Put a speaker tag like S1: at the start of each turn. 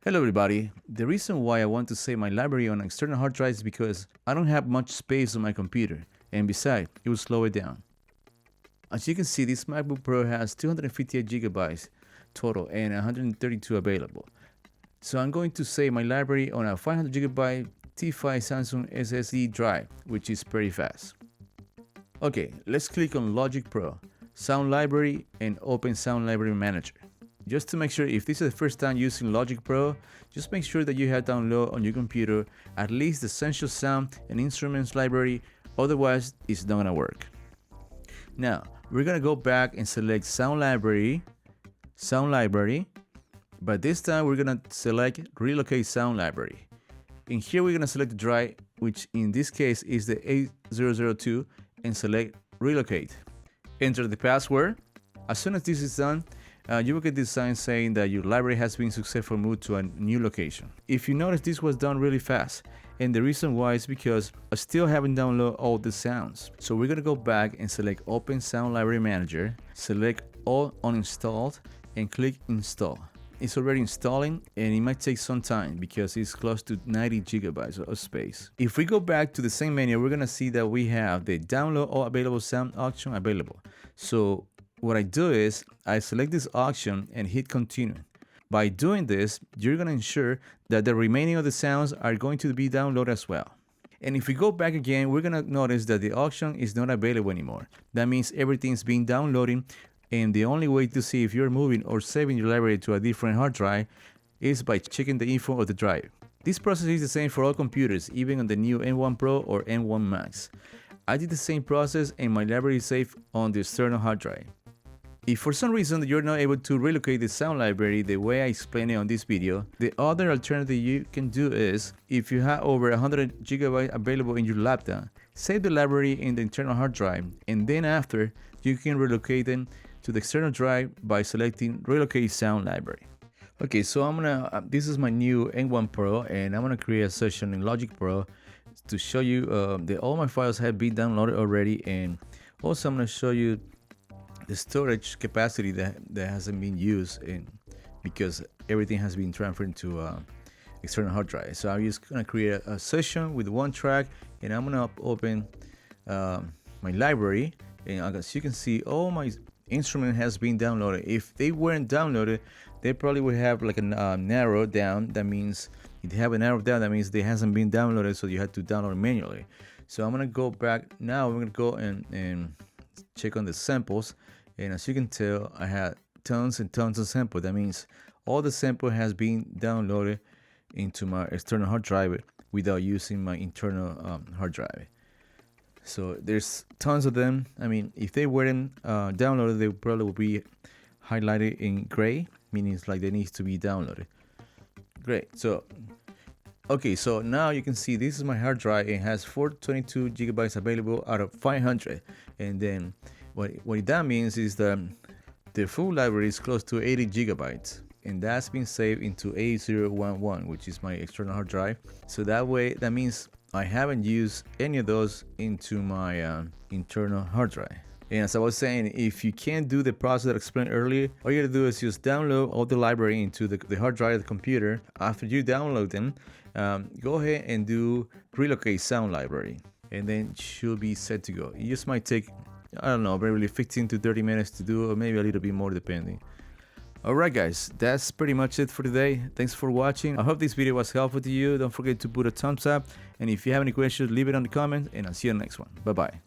S1: Hello everybody. The reason why I want to save my library on external hard drive is because I don't have much space on my computer, and besides, it will slow it down. As you can see, this MacBook Pro has 258 gigabytes total and 132 available. So I'm going to save my library on a 500 gigabyte T5 Samsung SSD drive, which is pretty fast. Okay, let's click on Logic Pro, Sound Library, and open Sound Library Manager. Just to make sure, if this is the first time using Logic Pro, just make sure that you have downloaded on your computer at least the Essential Sound and Instruments library, otherwise it's not gonna work. Now, we're gonna go back and select Sound Library, but this time we're gonna select Relocate Sound Library. In here we're gonna select the drive, which in this case is the 8002, and select Relocate. Enter the password. As soon as this is done, you will get this sign saying that your library has been successfully moved to a new location. If you notice, this was done really fast, and the reason why is because I still haven't downloaded all the sounds. So we're gonna go back and select Open Sound Library Manager, select All Uninstalled, and click Install. It's already installing, and it might take some time because it's close to 90 gigabytes of space. If we go back to the same menu, we're gonna see that we have the Download All Available Sound option available. So what I do is I select this option and hit continue. By doing this, you're going to ensure that the remaining of the sounds are going to be downloaded as well. And if we go back again, we're going to notice that the option is not available anymore. That means everything's being downloaded, and the only way to see if you're moving or saving your library to a different hard drive is by checking the info of the drive. This process is the same for all computers, even on the new M1 Pro or M1 Max. I did the same process, and my library is saved on the external hard drive. If for some reason you're not able to relocate the sound library the way I explained it on this video, the other alternative you can do is, if you have over 100 gigabytes available in your laptop, save the library in the internal hard drive, and then after, you can relocate them to the external drive by selecting Relocate Sound Library. Okay, so this is my new M1 Pro, and I'm gonna create a session in Logic Pro to show you that all my files have been downloaded already, and also I'm gonna show you the storage capacity that hasn't been used because everything has been transferred to external hard drive. So I'm just gonna create a session with one track, and I'm gonna open my library, and as you can see, all my instrument has been downloaded. If they weren't downloaded, they probably would have like a narrow down. That means if they have a narrow down, that means they hasn't been downloaded, so you have to download it manually. So I'm gonna go back now. We're gonna go and check on the samples, and as you can tell, I had tons and tons of samples. That means all the sample has been downloaded into my external hard drive without using my internal hard drive. So there's tons of them. I mean, if they weren't downloaded, they probably would be highlighted in gray, meaning it's like they need to be downloaded. Great. So okay, so now you can see this is my hard drive. It has 422 gigabytes available out of 500, and then what that means is that the full library is close to 80 gigabytes, and that's been saved into 8011, which is my external hard drive. So that means I haven't used any of those into my internal hard drive. And as I was saying, if you can't do the process that I explained earlier, all you gotta do is just download all the library into the hard drive of the computer. After you download them, go ahead and do Relocate Sound Library, and then it should be set to go. It just might take, I don't know, probably 15 to 30 minutes to do, or maybe a little bit more depending. Alright guys, that's pretty much it for today. Thanks for watching. I hope this video was helpful to you. Don't forget to put a thumbs up, and if you have any questions, leave it on the comment, and I'll see you in the next one. Bye bye.